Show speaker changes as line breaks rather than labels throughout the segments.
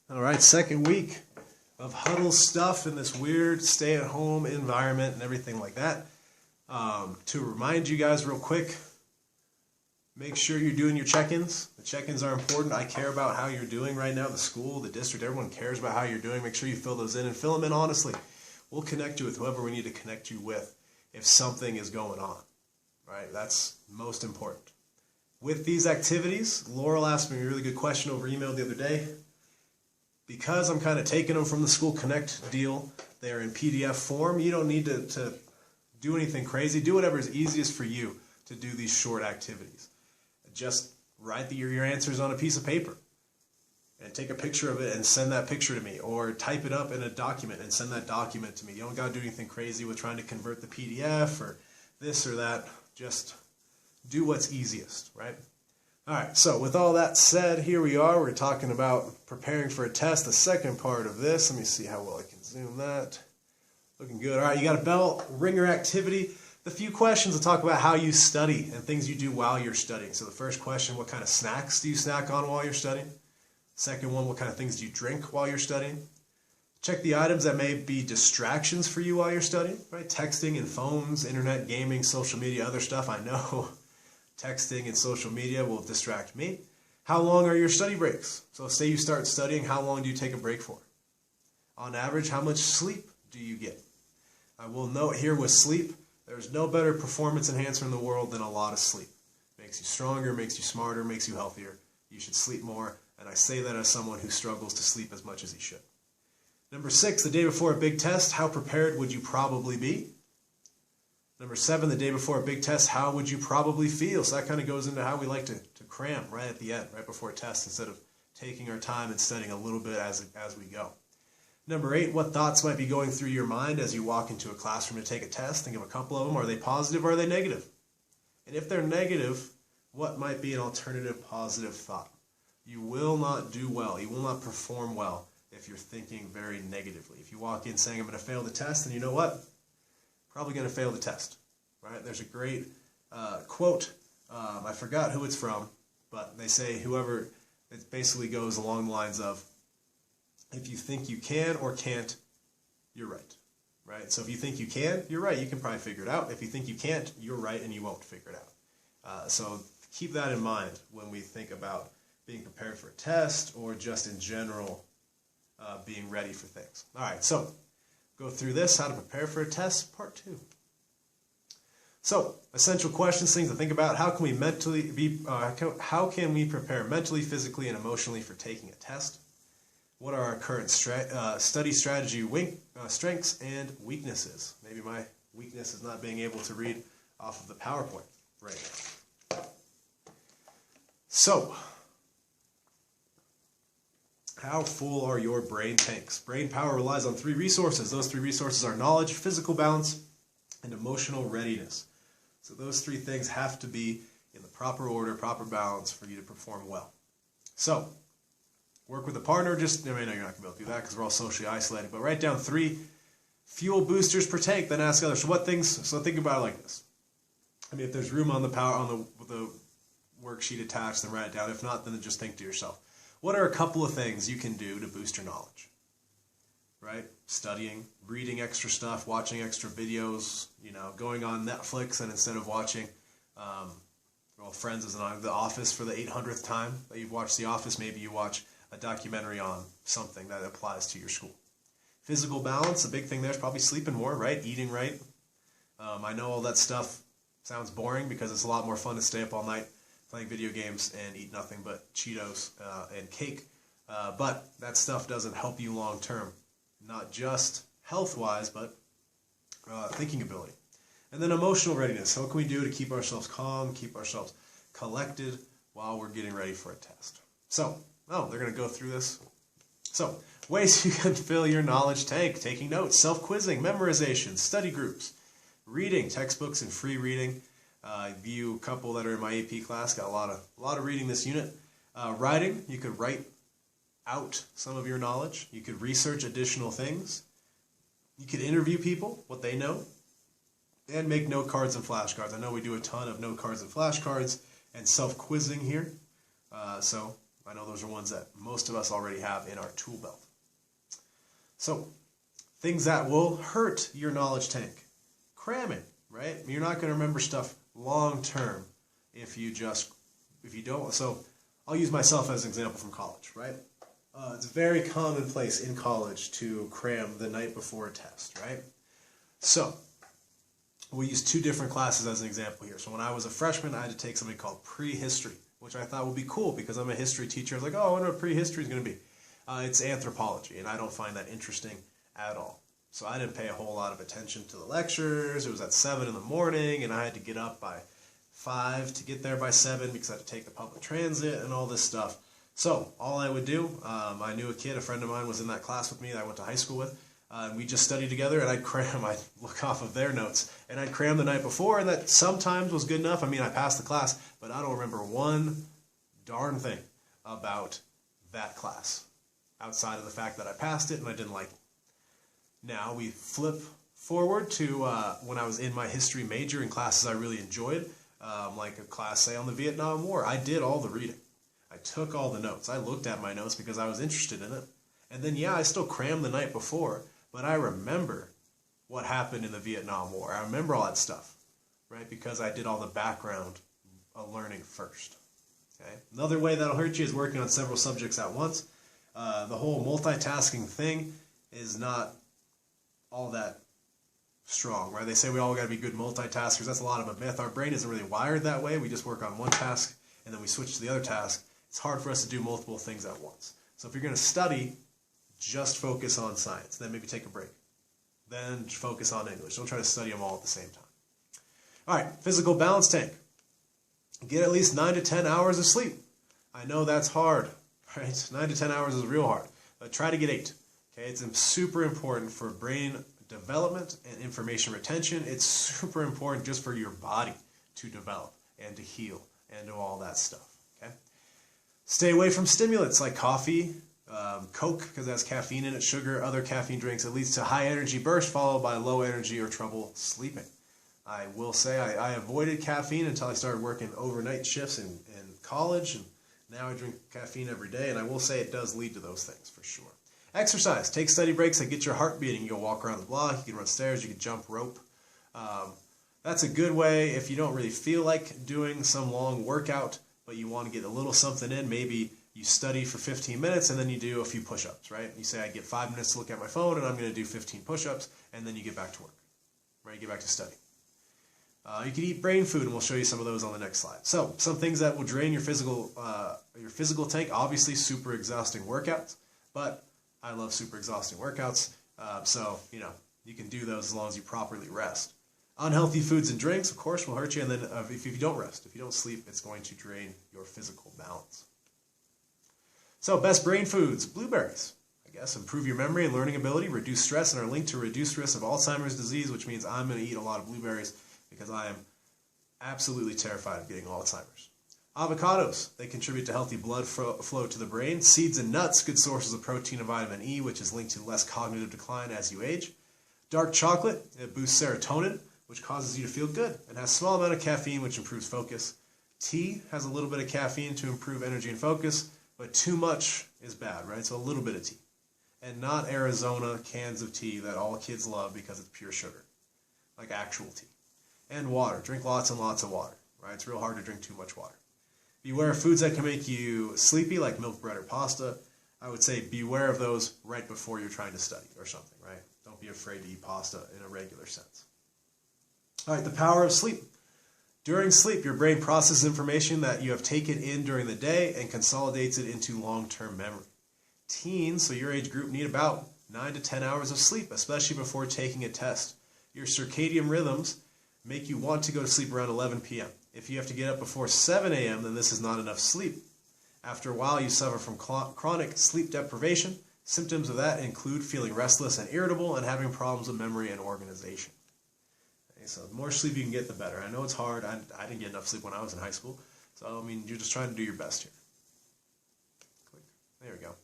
All right, second week of Huddle stuff in this weird stay-at-home environment and everything like that. To remind you guys real quick, make sure you're doing your check-ins. The check-ins are important. I care about how you're doing right now. The school, the district, everyone cares about how you're doing. Make sure you fill those in and fill them in honestly. We'll connect you with whoever we need to connect you with if something is going on. Right? That's most important. With these activities, Laurel asked me a really good question over email the other day. Because I'm kind of taking them from the School Connect deal, they're in PDF form. You don't need to do anything crazy. Do whatever is easiest for you to do these short activities. Just write your answers on a piece of paper and take a picture of it and send that picture to me, or type it up in a document and send that document to me. You don't got to do anything crazy with trying to convert the PDF or this or that. Just do what's easiest, right? All right, so with all that said, here we are. We're talking about preparing for a test, the second part of this. Let me see how well I can zoom that. Looking good. All right, you got a bell, ringer activity. The few questions will talk about how you study and things you do while you're studying. So the first question, what kind of snacks do you snack on while you're studying? Second one, what kind of things do you drink while you're studying? Check the items that may be distractions for you while you're studying, right? Texting and phones, internet, gaming, social media, other stuff. I know texting and social media will distract me. How long are your study breaks? So say you start studying, how long do you take a break for? On average, how much sleep do you get? I will note here with sleep, there's no better performance enhancer in the world than a lot of sleep. Makes you stronger, makes you smarter, makes you healthier. You should sleep more, and I say that as someone who struggles to sleep as much as he should. Number 6, the day before a big test, how prepared would you probably be? Number 7, the day before a big test, how would you probably feel? So that kind of goes into how we like to cram right at the end, right before a test, instead of taking our time and studying a little bit as we go. Number 8, what thoughts might be going through your mind as you walk into a classroom to take a test? Think of a couple of them. Are they positive or are they negative? And if they're negative, what might be an alternative positive thought? You will not do well. You will not perform well if you're thinking very negatively. If you walk in saying, I'm going to fail the test, then you know what? Probably going to fail the test, right? There's a great quote. I forgot who it's from, but they say it basically goes along the lines of, if you think you can or can't, you're right? So if you think you can, you're right. You can probably figure it out. If you think you can't, you're right and you won't figure it out. So keep that in mind when we think about being prepared for a test or just in general being ready for things. All right, so go through this, how to prepare for a test, part 2. So, essential questions, things to think about. How can we prepare mentally, physically, and emotionally for taking a test? What are our current study strategy strengths and weaknesses? Maybe my weakness is not being able to read off of the PowerPoint right now. So, how full are your brain tanks? Brain power relies on 3 resources. Those 3 resources are knowledge, physical balance, and emotional readiness. So those 3 things have to be in the proper order, proper balance for you to perform well. So, work with a partner. I know you're not going to be able to do that because we're all socially isolated, but write down 3 fuel boosters per tank, then ask others. So think about it like this. I mean, if there's room on the worksheet attached, then write it down. If not, then just think to yourself, what are a couple of things you can do to boost your knowledge? Right? Studying, reading extra stuff, watching extra videos, going on Netflix, and instead of watching, Friends is on The Office for the 800th time that you've watched The Office, maybe you watch a documentary on something that applies to your school. Physical balance, a big thing there is probably sleeping more, right? Eating right. I know all that stuff sounds boring because it's a lot more fun to stay up all night playing video games and eat nothing but Cheetos and cake. But that stuff doesn't help you long term, not just health-wise, but thinking ability. And then emotional readiness. What can we do to keep ourselves calm, keep ourselves collected while we're getting ready for a test? So, they're going to go through this. So, ways you can fill your knowledge tank: taking notes, self-quizzing, memorization, study groups, reading, textbooks and free reading. A couple that are in my AP class got a lot of reading this unit. Writing, you could write out some of your knowledge. You could research additional things. You could interview people, what they know, and make note cards and flashcards. I know we do a ton of note cards and flashcards and self-quizzing here. So I know those are ones that most of us already have in our tool belt. So, things that will hurt your knowledge tank. Cramming, right? You're not going to remember stuff long term if you don't. So, I'll use myself as an example from college, right? It's very commonplace in college to cram the night before a test, right? So, we use two different classes as an example here. So when I was a freshman, I had to take something called prehistory, which I thought would be cool because I'm a history teacher. I was like, oh, I wonder what prehistory is going to be. It's anthropology, and I don't find that interesting at all. So I didn't pay a whole lot of attention to the lectures. It was at 7 in the morning, and I had to get up by 5 to get there by 7 because I had to take the public transit and all this stuff. So all I would do, I knew a friend of mine was in that class with me that I went to high school with. We just studied together, and I'd look off of their notes, and I'd cram the night before, and that sometimes was good enough. I mean, I passed the class, but I don't remember one darn thing about that class, outside of the fact that I passed it and I didn't like it. Now we flip forward to when I was in my history major in classes I really enjoyed, like a class, say, on the Vietnam War. I did all the reading. I took all the notes. I looked at my notes because I was interested in it. And then, yeah, I still crammed the night before, but I remember what happened in the Vietnam War. I remember all that stuff, right? Because I did all the background learning first. Okay? Another way that'll hurt you is working on several subjects at once. The whole multitasking thing is not all that strong, right? They say we all got to be good multitaskers. That's a lot of a myth. Our brain isn't really wired that way. We just work on one task and then we switch to the other task. It's hard for us to do multiple things at once. So if you're going to study, just focus on science. Then maybe take a break. Then focus on English. Don't try to study them all at the same time. All right, physical balance tank. Get at least 9 to 10 hours of sleep. I know that's hard, right? 9 to 10 hours is real hard, but try to get 8. Okay, it's super important for brain development and information retention. It's super important just for your body to develop and to heal and do all that stuff. Okay, stay away from stimulants like coffee, Coke, because it has caffeine in it, sugar, other caffeine drinks. It leads to high energy burst followed by low energy or trouble sleeping. I will say I avoided caffeine until I started working overnight shifts in college, and now I drink caffeine every day, and I will say it does lead to those things for sure. Exercise. Take study breaks that get your heart beating. You can walk around the block, you can run stairs, you can jump rope. That's a good way if you don't really feel like doing some long workout, but you want to get a little something in. Maybe you study for 15 minutes and then you do a few push-ups, right? You say, I get 5 minutes to look at my phone and I'm going to do 15 push-ups, and then you get back to work, right? You get back to study. You can eat brain food, and we'll show you some of those on the next slide. So, some things that will drain your physical tank, obviously super exhausting workouts, but I love super exhausting workouts, so, you can do those as long as you properly rest. Unhealthy foods and drinks, of course, will hurt you, and then if you don't rest, if you don't sleep, it's going to drain your physical balance. So, best brain foods, blueberries. I guess improve your memory and learning ability, reduce stress, and are linked to reduced risk of Alzheimer's disease, which means I'm going to eat a lot of blueberries because I am absolutely terrified of getting Alzheimer's. Avocados, they contribute to healthy blood flow to the brain. Seeds and nuts, good sources of protein and vitamin E, which is linked to less cognitive decline as you age. Dark chocolate, it boosts serotonin, which causes you to feel good, and has a small amount of caffeine, which improves focus. Tea has a little bit of caffeine to improve energy and focus, but too much is bad, right? So a little bit of tea. And not Arizona cans of tea that all kids love because it's pure sugar, like actual tea. And water. Drink lots and lots of water, right? It's real hard to drink too much water. Beware of foods that can make you sleepy, like milk, bread, or pasta. I would say beware of those right before you're trying to study or something, right? Don't be afraid to eat pasta in a regular sense. All right, the power of sleep. During sleep, your brain processes information that you have taken in during the day and consolidates it into long-term memory. Teens, so your age group, need about 9 to 10 hours of sleep, especially before taking a test. Your circadian rhythms make you want to go to sleep around 11 p.m. If you have to get up before 7 a.m., then this is not enough sleep. After a while, you suffer from chronic sleep deprivation. Symptoms of that include feeling restless and irritable and having problems with memory and organization. Okay, so the more sleep you can get, the better. I know it's hard. I didn't get enough sleep when I was in high school. So, you're just trying to do your best here. Click. There we go.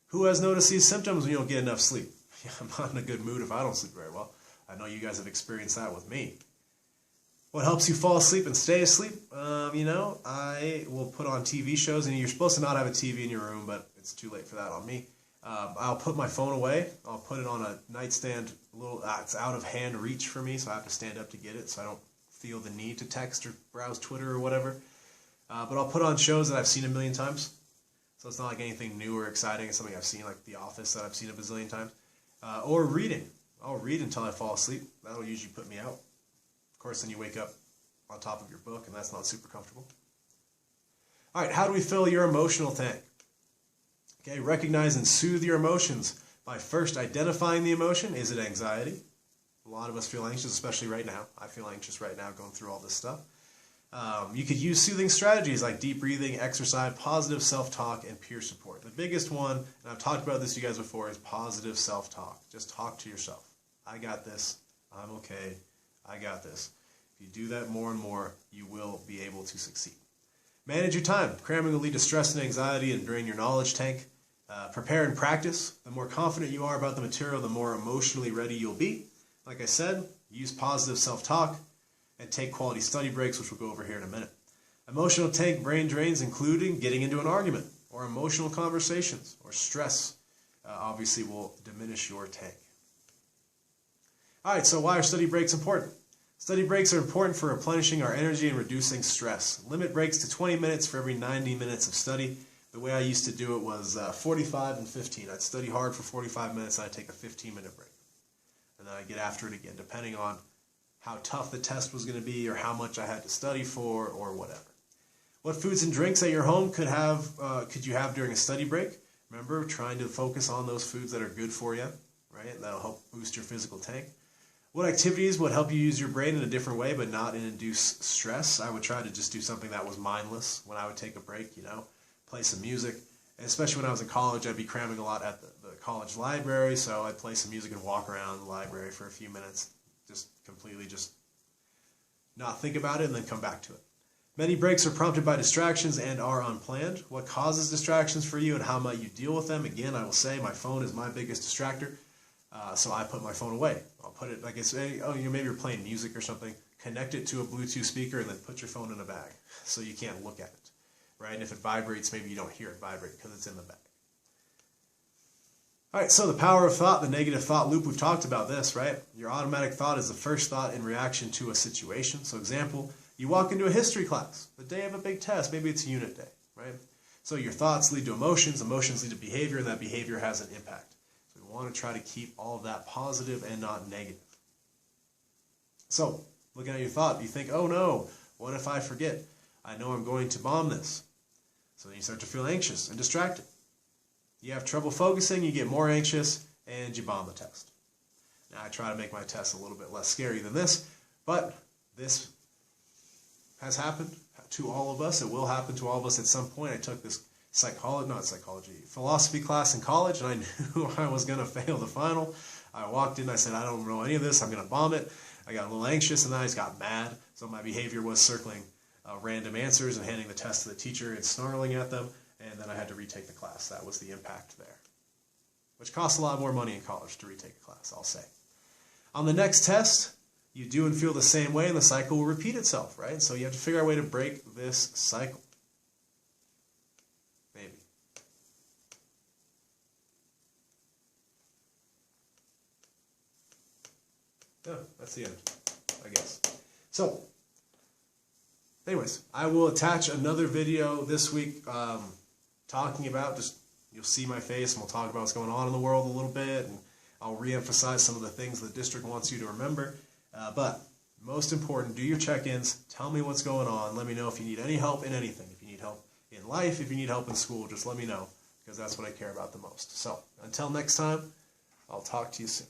Who has noticed these symptoms when you don't get enough sleep? I'm not in a good mood if I don't sleep very well. I know you guys have experienced that with me. What helps you fall asleep and stay asleep? I will put on TV shows, and you're supposed to not have a TV in your room, but it's too late for that on me. I'll put my phone away. I'll put it on a nightstand. It's out of hand reach for me, so I have to stand up to get it, so I don't feel the need to text or browse Twitter or whatever. But I'll put on shows that I've seen a million times. So it's not like anything new or exciting. It's something I've seen, like The Office, that I've seen a bazillion times. Or reading. I'll read until I fall asleep. That'll usually put me out. Of course, then you wake up on top of your book, and that's not super comfortable. All right, how do we fill your emotional tank? Okay, recognize and soothe your emotions by first identifying the emotion. Is it anxiety? A lot of us feel anxious, especially right now. I feel anxious right now going through all this stuff. You could use soothing strategies like deep breathing, exercise, positive self-talk, and peer support. The biggest one, and I've talked about this to you guys before, is positive self-talk. Just talk to yourself. I got this. I'm okay. I got this. If you do that more and more, you will be able to succeed. Manage your time. Cramming will lead to stress and anxiety and drain your knowledge tank. Prepare and practice. The more confident you are about the material, the more emotionally ready you'll be. Like I said, use positive self-talk and take quality study breaks, which we'll go over here in a minute. Emotional tank brain drains, including getting into an argument or emotional conversations or stress, obviously will diminish your tank. All right, so why are study breaks important? Study breaks are important for replenishing our energy and reducing stress. Limit breaks to 20 minutes for every 90 minutes of study. The way I used to do it was 45 and 15. I'd study hard for 45 minutes and I'd take a 15-minute break. And then I'd get after it again, depending on how tough the test was going to be or how much I had to study for or whatever. What foods and drinks at your home could you have during a study break? Remember, trying to focus on those foods that are good for you, right? That'll help boost your physical tank. What activities would help you use your brain in a different way but not induce stress? I would try to just do something that was mindless when I would take a break, play some music. And especially when I was in college, I'd be cramming a lot at the college library, so I'd play some music and walk around the library for a few minutes, just completely not think about it and then come back to it. Many breaks are prompted by distractions and are unplanned. What causes distractions for you and how might you deal with them? Again, I will say my phone is my biggest distractor. So I put my phone away. I'll put it, like it's, maybe you're playing music or something, connect it to a Bluetooth speaker and then put your phone in a bag so you can't look at it, right? And if it vibrates, maybe you don't hear it vibrate because it's in the bag. All right, so the power of thought, the negative thought loop, we've talked about this, right? Your automatic thought is the first thought in reaction to a situation. So example, you walk into a history class, the day of a big test, maybe it's a unit day, right? So your thoughts lead to emotions, emotions lead to behavior, and that behavior has an impact. We want to try to keep all of that positive and not negative. So, looking at your thought, you think, oh no, what if I forget? I know I'm going to bomb this. So then you start to feel anxious and distracted. You have trouble focusing, you get more anxious, and you bomb the test. Now, I try to make my tests a little bit less scary than this, but this has happened to all of us. It will happen to all of us at some point. I took this philosophy class in college, and I knew I was going to fail the final. I walked in, I said, I don't know any of this, I'm going to bomb it. I got a little anxious, and then I just got mad. So my behavior was circling random answers and handing the test to the teacher and snarling at them, and then I had to retake the class. That was the impact there, which costs a lot more money in college to retake a class, I'll say. On the next test, you do and feel the same way, and the cycle will repeat itself, right? So you have to figure out a way to break this cycle. Maybe. Yeah, that's the end, I guess. So, anyways, I will attach another video this week talking about, you'll see my face and we'll talk about what's going on in the world a little bit, and I'll reemphasize some of the things the district wants you to remember. But most important, do your check-ins, tell me what's going on, let me know if you need any help in anything. If you need help in life, if you need help in school, just let me know, because that's what I care about the most. So, until next time, I'll talk to you soon.